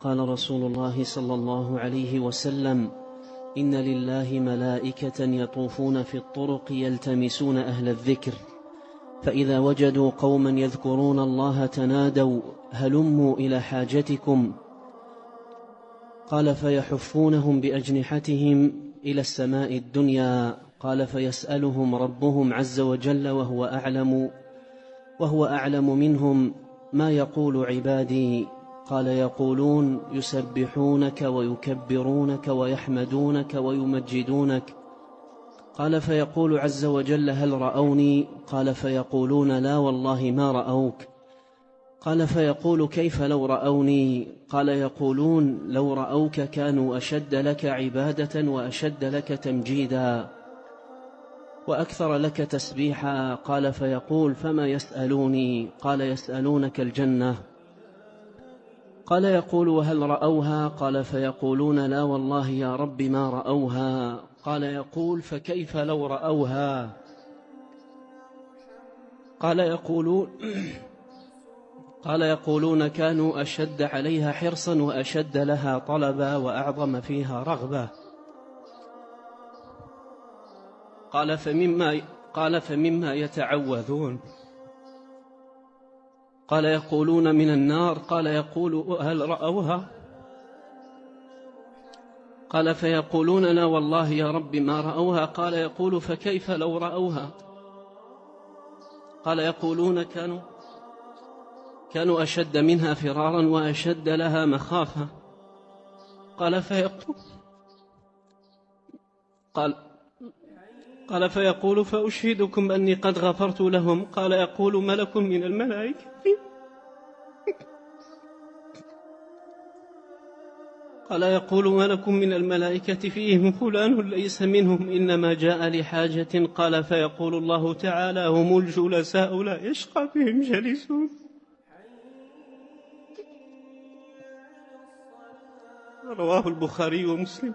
قال رسول الله صلى الله عليه وسلم: إن لله ملائكة يطوفون في الطرق يلتمسون أهل الذكر، فإذا وجدوا قوما يذكرون الله تنادوا: هلموا إلى حاجتكم. قال: فيحفونهم بأجنحتهم إلى السماء الدنيا. قال: فيسألهم ربهم عز وجل وهو أعلم منهم: ما يقول عبادي؟ قال: يقولون: يسبحونك ويكبرونك ويحمدونك ويمجدونك. قال: فيقول عز وجل: هل رأوني؟ قال: فيقولون: لا والله ما رأوك. قال: فيقول: كيف لو رأوني؟ قال: يقولون: لو رأوك كانوا أشد لك عبادة وأشد لك تمجيدا وأكثر لك تسبيحا. قال: فيقول: فما يسألوني؟ قال: يسألونك الجنة. قال: يقول: وهل رأوها؟ قال: فيقولون: لا والله يا رب ما رأوها. قال: يقول: فكيف لو رأوها؟ قال: يقولون: كانوا أشد عليها حرصا وأشد لها طلبا وأعظم فيها رغبة. قال: فمما يتعوذون؟ قال: يقولون: من النار. قال: يقول: هل رأوها؟ قال: فيقولون: لا والله يا رب ما رأوها. قال: يقول: فكيف لو رأوها؟ قال: يقولون: كانوا أشد منها فرارا وأشد لها مخافة. قال: فيقول: فأشهدكم أني قد غفرت لهم. قال: يقول ملك من الملائكة فيهم فلان ليس منهم إنما جاء لحاجة. قال: فيقول الله تعالى: هم الجلساء لا يشقى بهم جلسون. رواه البخاري ومسلم.